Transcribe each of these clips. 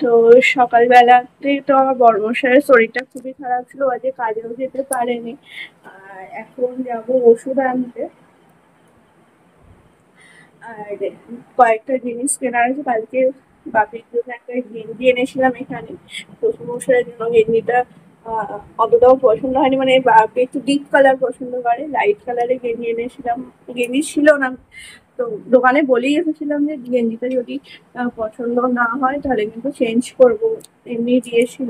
তো সকালবেলাতে তো আমার বড়মশাইয়ের শরীরটা খুবই খারাপ ছিল, আজকে কাজেও যেতে পারেনি। আর এখন যাবো ওষুধ আনতে। আর কয়েকটা জিনিস কেনার আছে। কালকে বাপির জন্য একটা গেঞ্জি এনেছিলাম এখানে, শ্বশুরমশাইয়ের জন্য গেঞ্জিটা অতটাও পছন্দ হয়নি, মানে বাপি একটু ডিপ কালার পছন্দ করে, লাইট কালারের গেঞ্জি এনেছিলাম। গেঞ্জি ছিল না, তো দোকানে বলেই এসেছিলাম যে গেঞ্জিটা যদি পছন্দ না হয় তাহলে কিন্তু চেঞ্জ করবো, এমনি দিয়েছিল।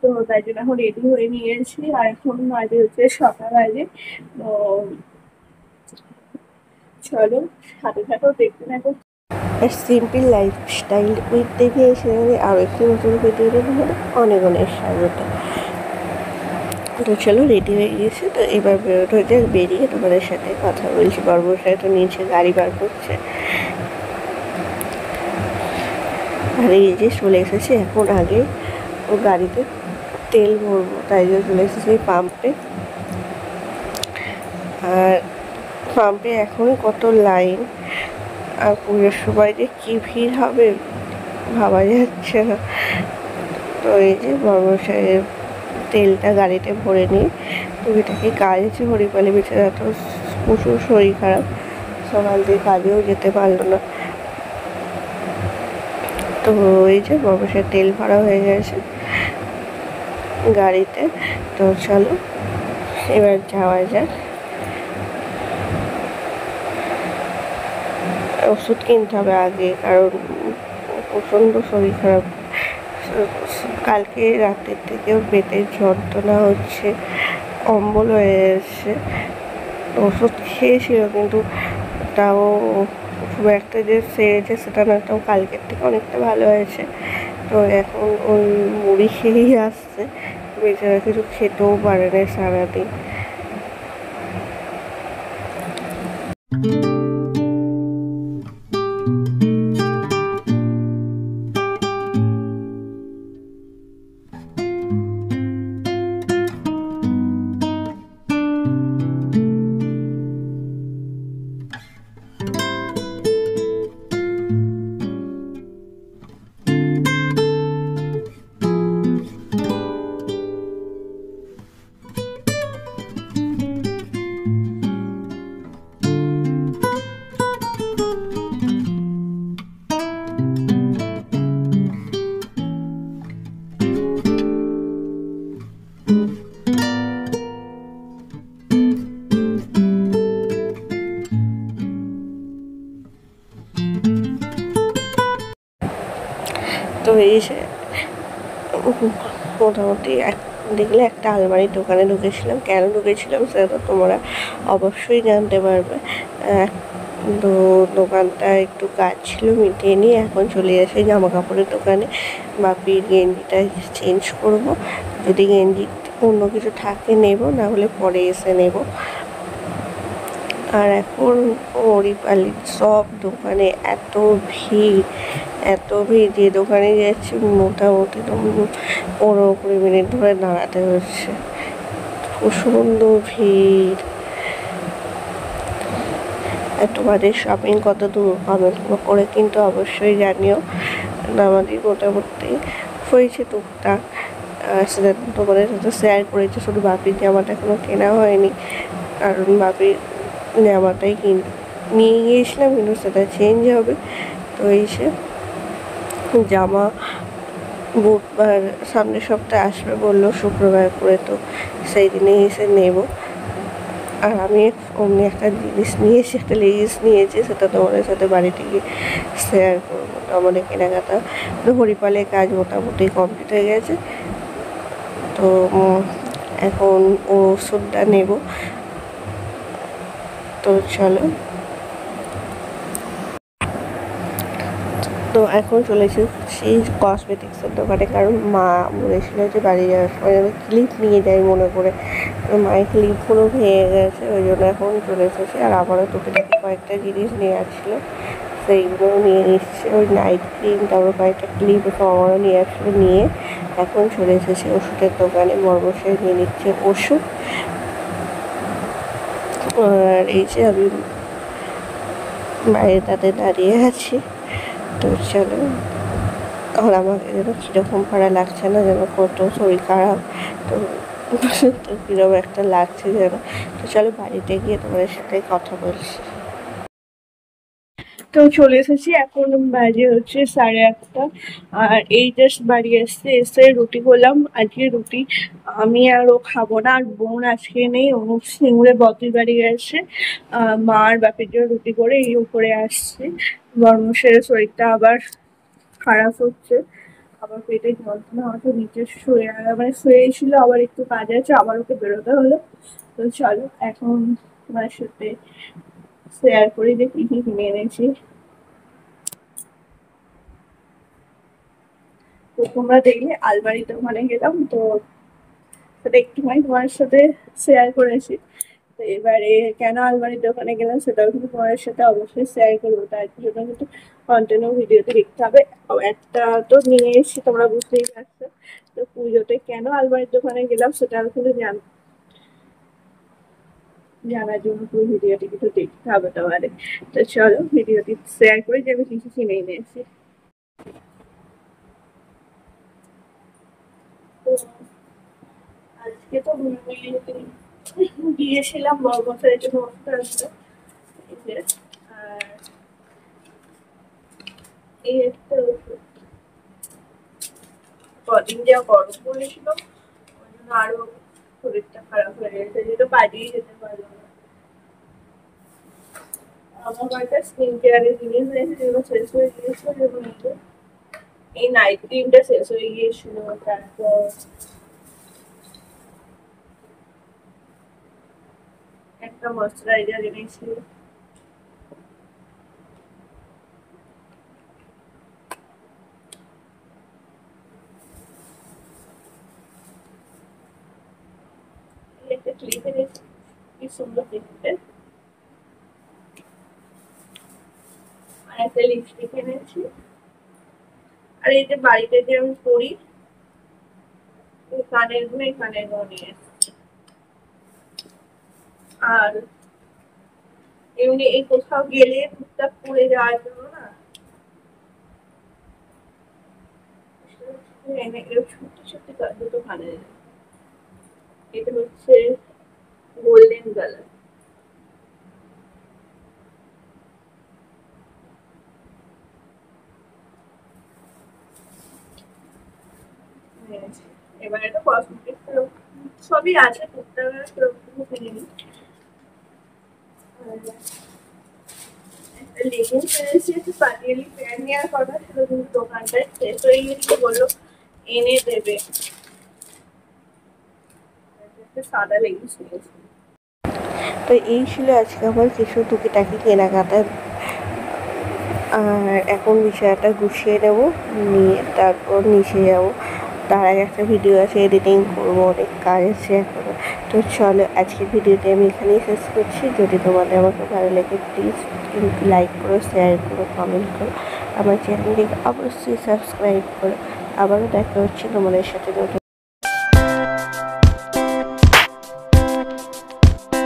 তো তাই জন্য এখন রেডি হয়ে নিয়েছি, আর এখন বাজে হচ্ছে সকাল বাজে। তো চলো সাথে থাকো, দেখতে থাকো। সিম্পল লাইফস্টাইল উইথ দেবী সেখানে আরও একটি নতুন ভিডিওতে তোমাদের অনেক অনেক স্বাগত। তো চলো রেডি হয়ে গেছে, তো এবার বেরোতে হয়ে যাক, বেরিয়ে তোমাদের সাথে কথা বলছি। বর্বসায় তো নিচে গাড়ি বার করছে, আর এই যে চলে এসেছে এখন। আগে ও গাড়িতে তেল ভরবো, তাই জন্য চলে এসেছে এই পাম্পে। আর পাম্পে এখনই কত লাইন, আর পুজোর সময় যে কী ভিড় হবে ভাবা যাচ্ছে না। তো এই যে বর্মশাইয়ের তেলটা গাড়িতে ভরে নিয়ে টুকিটাকি কাজ আছে। হরিপালে বেচারা তো প্রচুর শরীর খারাপ, সকাল থেকে কাজেও যেতে পারলো না। তো এই যে বর্মশাইয়ের তেল ভরা হয়ে গেছে গাড়িতে। তো চলো এবার যাওয়া যাক। ওষুধ কিনতে হবে আগে, কারণ প্রচণ্ড শরীর খারাপ। কালকে রাতের থেকেও পেটের যন্ত্রণা হচ্ছে, অম্বল হয়ে এসছে। ওষুধ খেয়েছিল কিন্তু তাও খুব একটা যে সেরেছে সেটা না, তাও কালকের থেকে অনেকটা ভালো হয়েছে। তো এখন ওই মুড়ি খেয়েই আসছে, বেচারা কিছু খেতেও পারে না সারাদিন। তো এই যে মোটামুটি দেখলে একটা আলমারির দোকানে ঢুকেছিলাম। কেন ঢুকেছিলাম সেটা তো তোমরা অবশ্যই জানতে পারবে। তো দোকানটা একটু কাজ ছিল, মিটিয়ে নিয়ে এখন চলে আসে জামা কাপড়ের দোকানে। বাপির গেঞ্জিটা চেঞ্জ করব, যদি গেঞ্জি অন্য কিছু থাকে নেব, না হলে পরে এসে নেব। আর এখন হরিপালির সব দোকানে এত ভিড়, এত ভিড়, যে দোকানে যাচ্ছি মোটামুটি 15-20 মিনিট ধরে দাঁড়াতে হচ্ছে, প্রচণ্ড ভিড়। আর তোমাদের শপিং কত দূর কমেন্ট করে কিন্তু অবশ্যই জানিও। আমাদের মোটামুটি হয়েছে টুকটাক, সেটা তোমাদের সাথে শেয়ার করেছি। শুধু বাপির জামাটা এখনও কেনা হয়নি, কারণ বাপির জামাটাই নিয়ে গিয়েছিলাম, কিন্তু সেটা চেঞ্জ হবে। তো এই সে জামা বুধবার সামনের সপ্তাহে আসবে বললো, শুক্রবার করে, তো সেই দিনে এসে নেব। আর আমি অমনি একটা জিনিস নিয়েছি, একটা লেগিংস নিয়েছি, সেটা তোমাদের সাথে বাড়িতে গিয়ে শেয়ার করবো। তো আমাদের কেনাকাটা হরিপালের কাজ মোটামুটি কমপ্লিট হয়ে গেছে। তো এখন ওষুধটা নেব। তো চলো, তো এখন চলেছি সেই কসমেটিক্সের দোকানে, কারণ মা বলেছিল যে বাড়ি যাওয়ার সময় আমি ক্লিপ নিয়ে যাই মনে করে। তো মায়ের ক্লিপগুলো ভেঙে গেছে, ওই জন্য এখন চলে এসেছি। আর আমারও টুকিটাকি কয়েকটা জিনিস নেওয়ার ছিল, সেইগুলোও নিয়ে নিচ্ছে। ওই নাইট ক্রিম, তারপর কয়েকটা ক্লিপ, এসব আমারও নিয়ে আসলে, নিয়ে এখন চলে এসেছি ওষুধের দোকানে। বর্মশাই নিয়ে নিচ্ছে ওষুধ। আর এই যে আমি বাইরে তাতে দাঁড়িয়ে আছি। তো চলো এখন আমাকে যেন কীরকম ভাড়া লাগছে না, যেন কত শরীর খারাপ। তো তো কীরকম একটা লাগছে যেন। তো চলো বাড়িতে গিয়ে তোমাদের সাথে কথা বলছি। তো চলে এসেছি, এখন বাজে হচ্ছে 8:30। আর এই জাস্ট বাড়ি এসে রুটি করলাম। আজকে রুটি আমি আর ও খাবো না, আর বোন আজকে নেই, ও সিঙ্গুরে বদ্রির বাড়ি গেছে। মা আর বাপের জন্য রুটি করে এই উপরে আসছে। বর্মশের শরীরটা আবার খারাপ হচ্ছে, আবার পেটে যন্ত্রণা হচ্ছে, নিচে শুয়ে ছিল, আবার একটু কাজ আছে, আবার ওকে বেরোতে হলো। তো চলো এখন তোমার সাথে শেয়ার করি যে কি কি কিনে এনেছি। তো তোমরা দেখলে আলমারিতে ওখানে গেলাম, তো সেটা একটুখানি তোমার সাথে শেয়ার করেছি। তো এবারে কেন আলমারির দোকানে গেলাম সেটাও কিন্তু তোমার সাথে অবশ্যই শেয়ার করবো, তার জন্য কিন্তু কন্টিনিউ ভিডিওতে দেখতে হবে। একটা তো নিয়ে এসেছি, তোমরা বুঝতেই পারছো। তো পুজোতে কেন আলমারির দোকানে গেলাম সেটাও কিন্তু জানার জন্য পুরো ভিডিওটি কিন্তু দেখতে হবে তোমাদের। তো চলো ভিডিওটি শেয়ার করে যে আমি কিছু কিনে এনেছি। তো আজকে তো গিয়েছিলাম বড়বাজারের জন্য ওষুধ আসতে। আর এই একটা ওষুধ কদিন যা গরম পড়েছিল ওই জন্য আরো শরীরটা খারাপ হয়ে গেছে, যেটা বাড়িয়ে যেতে পারলো না। আমার কয়েকটা স্কিন কেয়ারের জিনিস রয়েছে যেগুলো শেষ হয়ে গিয়েছিল, যেমন এই নাইট ক্রিমটা শেষ হয়ে গিয়েছিল। তারপর একটা ময়শ্চারাইজার এনেছি। একটা ক্লিপ এনেছি, কি সুন্দর দেখতে। আর একটা লিপস্টিক এনেছি। আর এই যে বাড়িতে যে আমি পরি কানের গুলো, এই কানের গুলো নিয়ে এসেছি। আর এমনি এই কোথাও গেলে টুকটাক পরে যাওয়ার জন্য না ছোট্ট ছোট্ট দুটো কানের, এটা হচ্ছে গোল্ডেন কালার। এবার এটা কসমেটিক সবই আছে, টুকটাক কিনে নিই। একটা লেগিংস এনেছি, একটা পাটিয়ালি প্যান্ট নেওয়ার কথা ছিল, কিন্তু দোকানটায় শেষ হয়ে গেছিল, বললো এনে দেবে। একটা সাদা লেগিংস নিয়েছি। তো এই ছিল আজকে আমার কিছু টুকিটাকি কেনাকাটা। আর এখন বিষয়টা গুছিয়ে নেব, নিয়ে তারপর নিচে যাব। তার আগে একটা ভিডিও আছে, এডিটিং করবো, অনেক কাজ আছে এখনও। তো চলো আজকের ভিডিওটি আমি এখানেই শেষ করছি। যদি তোমাদের আমাকে ভালো লাগে প্লিজ কিন্তু লাইক করো, শেয়ার করো, কমেন্ট করো, আমার চ্যানেলটিকে অবশ্যই সাবস্ক্রাইব করো। আবারও দেখা হচ্ছে তোমাদের সাথে নতুন